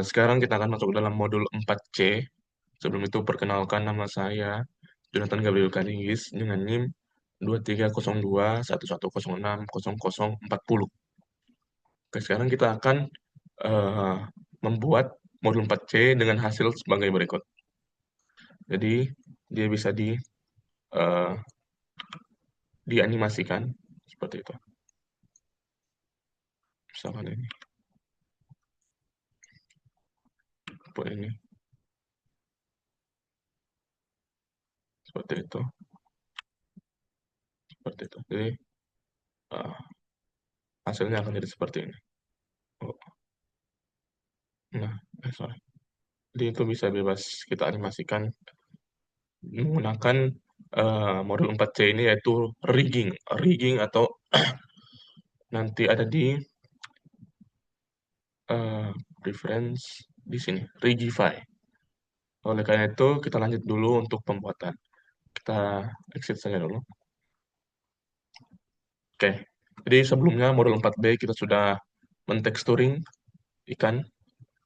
Sekarang kita akan masuk dalam modul 4C. Sebelum itu, perkenalkan nama saya, Jonathan Gabriel Kaningis, dengan NIM 230211060040. Oke, sekarang kita akan eh, membuat modul 4C dengan hasil sebagai berikut. Jadi, dia bisa eh, dianimasikan seperti itu. Misalkan ini, ini, seperti itu, seperti itu. Jadi, eh, hasilnya akan jadi seperti ini. Oh, nah, sorry. Jadi itu bisa bebas kita animasikan menggunakan modul 4C ini, yaitu rigging. Rigging atau nanti ada di eh, reference di sini, Rigify. Oleh karena itu, kita lanjut dulu untuk pembuatan. Kita exit saja dulu. Oke, jadi sebelumnya modul 4B kita sudah menteksturing ikan.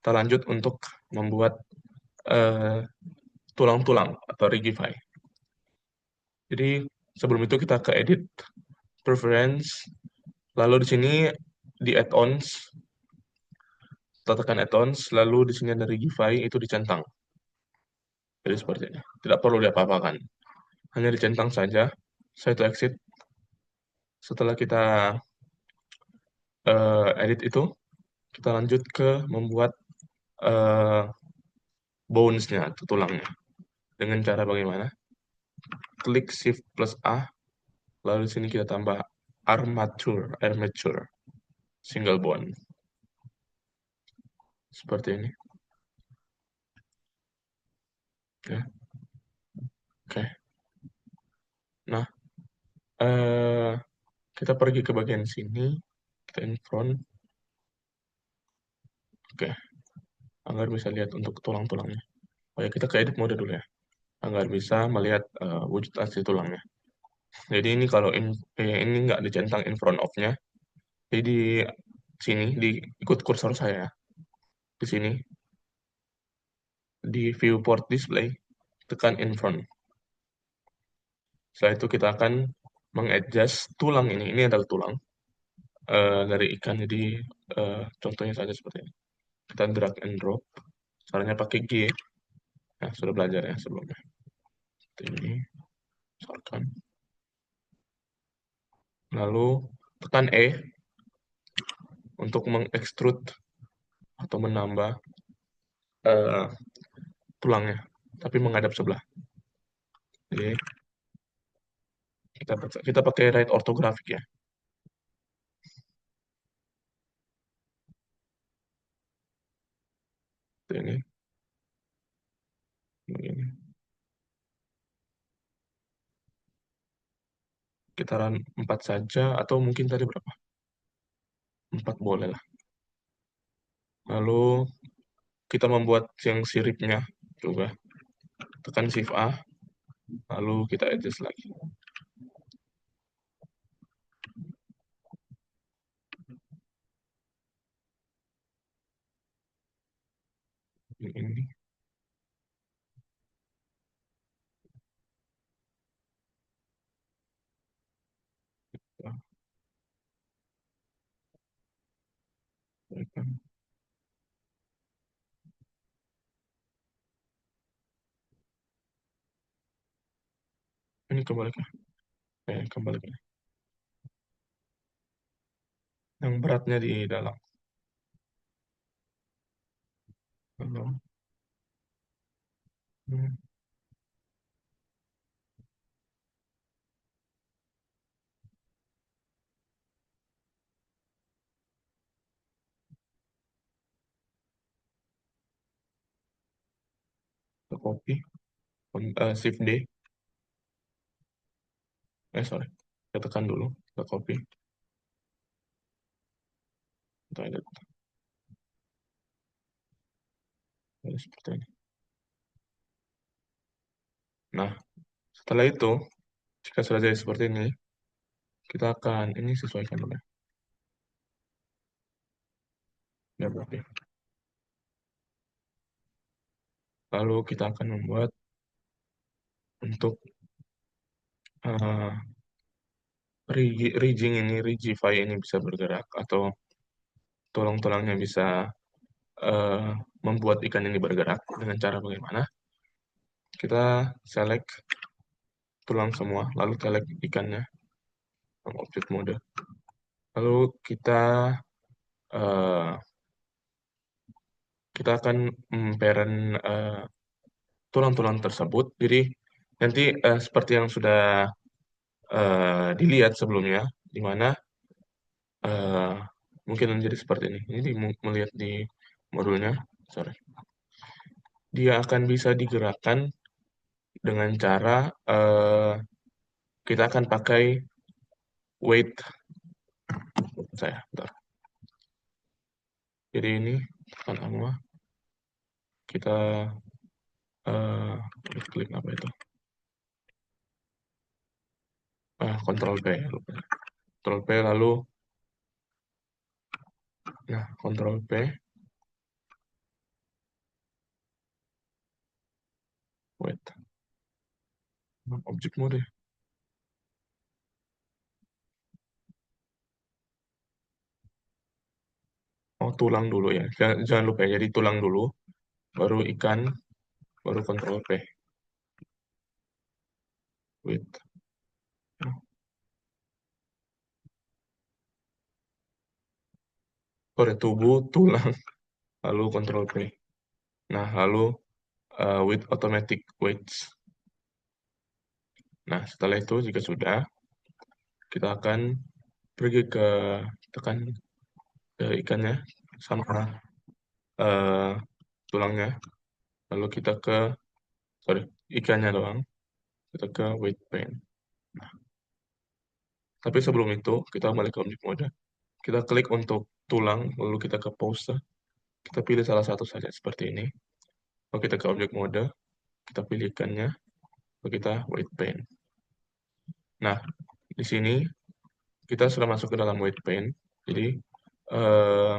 Kita lanjut untuk membuat eh, tulang-tulang atau Rigify. Jadi sebelum itu kita ke edit, preference, lalu di sini di add-ons, kita tekan add-ons, lalu di sini ada Rigify, itu dicentang. Jadi seperti ini. Tidak perlu diapa-apakan. Hanya dicentang saja. Saya itu exit. Setelah kita edit itu, kita lanjut ke membuat eh, bones-nya atau tulangnya. Dengan cara bagaimana? Klik Shift plus A, lalu di sini kita tambah armature, single bone. Seperti ini. Ya. Oke. Nah, eh, kita pergi ke bagian sini, kita in front. Oke, agar bisa lihat untuk tulang-tulangnya. Oh ya, kita ke edit mode dulu ya, agar bisa melihat wujud asli tulangnya. Jadi ini kalau ini nggak dicentang in front of-nya, jadi di sini, ikut kursor saya, di sini, di viewport display, tekan in front. Setelah itu kita akan mengadjust tulang ini. Ini adalah tulang dari ikan, jadi contohnya saja seperti ini. Kita drag and drop, caranya pakai G. Nah, sudah belajar ya sebelumnya. Seperti ini, misalkan. Lalu tekan E untuk mengekstrud atau menambah eh, tulangnya, tapi menghadap sebelah. Jadi kita kita pakai right orthographic ya. Seperti ini. Kitaran 4 saja, atau mungkin tadi berapa? 4 boleh lah. Lalu kita membuat yang siripnya juga. Tekan Shift A, lalu kita adjust lagi. Ini. Ya, berikan. Ini kembali ke. Kembali ke. Yang beratnya di dalam. Lalu, hmm, kita copy, Shift D. Sorry. Kita tekan dulu, kita copy, kita edit. Jadi seperti ini. Nah, setelah itu, jika sudah jadi seperti ini, kita akan ini sesuaikan dulu ya. ya berarti. Lalu kita akan membuat untuk eh, Rigify ini bisa bergerak atau tulang-tulangnya bisa eh, membuat ikan ini bergerak dengan cara bagaimana? Kita select tulang semua, lalu select ikannya, object mode. Lalu eh, kita akan parent tulang-tulang tersebut. Jadi nanti seperti yang sudah dilihat sebelumnya, di mana eh, mungkin menjadi seperti ini. Ini melihat di modulnya, sorry. Dia akan bisa digerakkan dengan cara kita akan pakai weight saya. Bentar. Jadi ini tekan semua, kita eh, klik apa itu? Control P, lupa. Control P lalu, nah Control P, wait, object mode. Oh tulang dulu ya, jangan lupa ya. Jadi tulang dulu, baru ikan, baru Control P. Wait, sorry, tubuh, tulang, lalu Control P. Nah lalu with automatic weights. Nah setelah itu jika sudah, kita akan pergi ke tekan ke ikannya sama eh, tulangnya, lalu kita ke, sorry, ikannya doang, kita ke weight pen. Tapi sebelum itu kita balik ke object mode, kita klik untuk tulang, lalu kita ke pose, kita pilih salah satu saja seperti ini, lalu kita ke object mode, kita pilih ikannya, lalu kita weight pen. Nah di sini kita sudah masuk ke dalam weight pen. Jadi eh,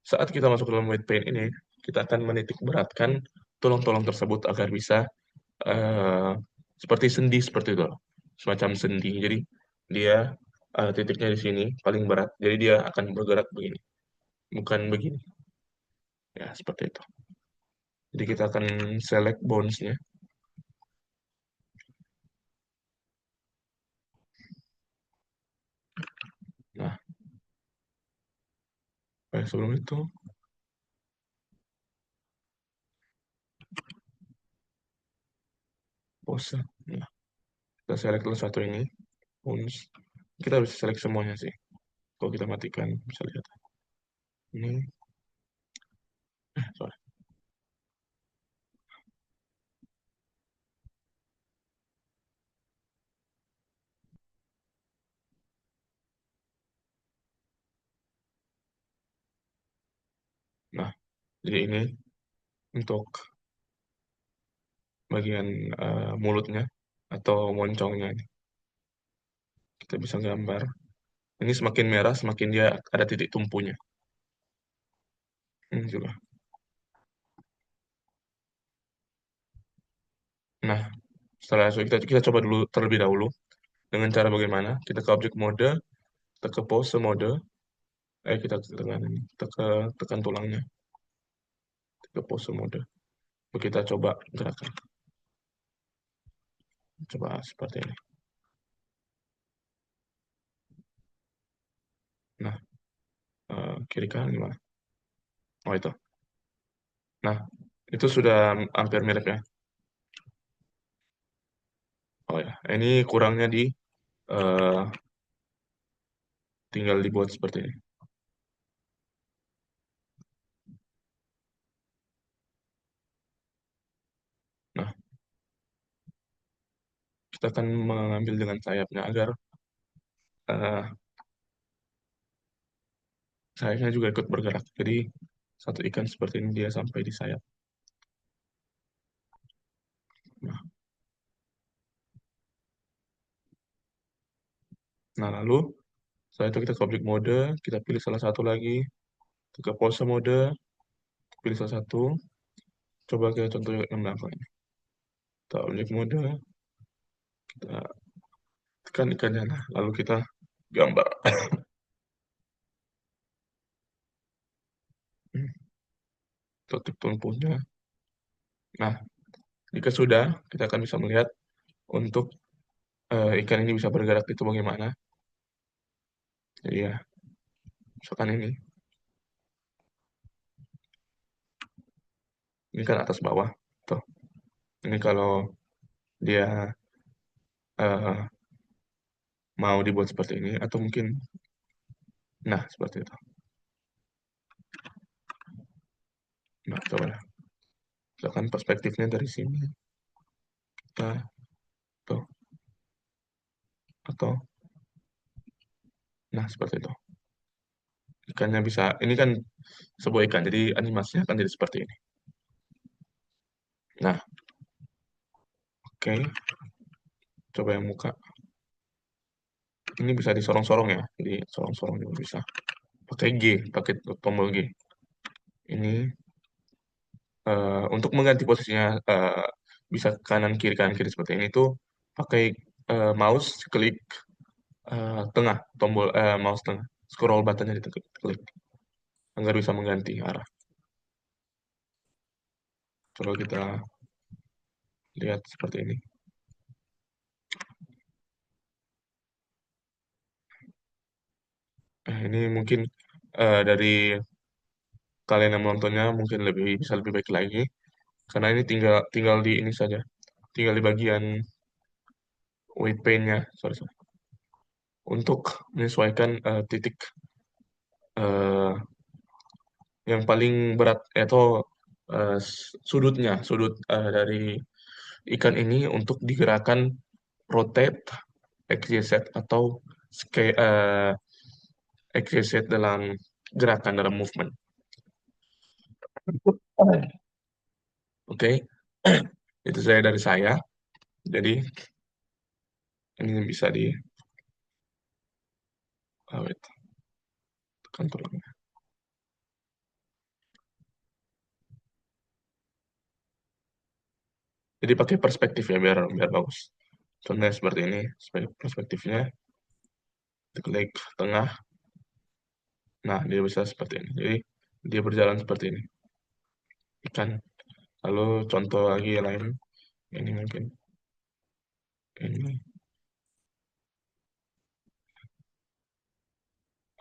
saat kita masuk ke dalam weight pen ini, kita akan menitik beratkan tulang-tulang tersebut agar bisa eh, seperti sendi seperti itu, semacam sendi. Jadi dia titiknya di sini paling berat. Jadi dia akan bergerak begini, bukan begini. Ya seperti itu. Jadi kita akan select bones-nya. Nah, sebelum itu pose. Nah, kita select dulu satu ini bones. Kita bisa select semuanya sih. Kalau kita matikan bisa lihat ini. Sorry. Nah, jadi ini untuk bagian mulutnya atau moncongnya. Kita bisa gambar. Ini semakin merah, semakin dia ada titik tumpunya. Ini juga. Nah, setelah itu kita coba dulu terlebih dahulu dengan cara bagaimana? Kita ke object mode, kita ke pose mode, kita tekan ini, tekan tulangnya, kita ke pose mode. Lalu kita coba gerakan. Coba seperti ini. Nah, kiri kanan gimana? Oh itu. Nah, itu sudah hampir mirip ya. Oh ya, ini kurangnya di eh, tinggal dibuat seperti ini. Nah, kita akan mengambil dengan sayapnya agar eh, sayapnya juga ikut bergerak. Jadi satu ikan seperti ini dia sampai di sayap. Nah, lalu setelah itu kita ke object mode, kita pilih salah satu lagi, ke pose mode, pilih salah satu, coba kita contoh yang belakang ini. Kita object mode, kita tekan ikannya, nah, lalu kita gambar. Tutup tumpunya. Nah, jika sudah, kita akan bisa melihat untuk ikan ini bisa bergerak itu bagaimana. Jadi ya, misalkan ini kan atas bawah. Tuh, ini kalau dia eh, mau dibuat seperti ini, atau mungkin, nah seperti itu. Nah, coba ya. Misalkan perspektifnya dari sini, kita tuh, atau, nah seperti itu. Ikannya bisa, ini kan sebuah ikan, jadi animasinya akan jadi seperti ini. Nah, oke, coba yang muka. Ini bisa disorong-sorong ya, jadi sorong-sorong juga bisa. Pakai G, pakai tombol G. Ini untuk mengganti posisinya bisa kanan kiri seperti ini tuh pakai mouse klik tengah, tombol mouse tengah, scroll buttonnya ditekan klik agar bisa mengganti arah. Coba kita lihat seperti ini. Ini mungkin dari kalian yang menontonnya mungkin bisa lebih baik lagi karena ini tinggal tinggal di ini saja, tinggal di bagian weight pain-nya, sorry, sorry. Untuk menyesuaikan titik eh, yang paling berat atau sudut dari ikan ini untuk digerakkan rotate, XYZ atau XYZ dalam gerakan dalam movement. Oke, itu saya dari saya. Jadi ini bisa di wait, tekan tulangnya. Jadi pakai perspektif ya biar biar bagus. Contohnya seperti ini, perspektifnya klik tengah. Nah, dia bisa seperti ini. Jadi dia berjalan seperti ini. Ikan. Lalu contoh lagi yang lain. Ini mungkin ini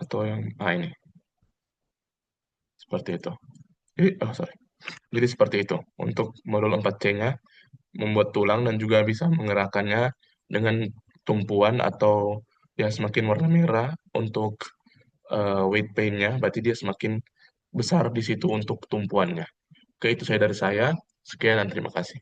atau yang ini seperti itu. Jadi, oh sorry. Jadi seperti itu. Untuk modul 4C-nya membuat tulang dan juga bisa menggerakkannya dengan tumpuan atau ya semakin warna merah untuk weight pain-nya, berarti dia semakin besar di situ untuk tumpuannya. Oke, itu saya dari saya. Sekian dan terima kasih.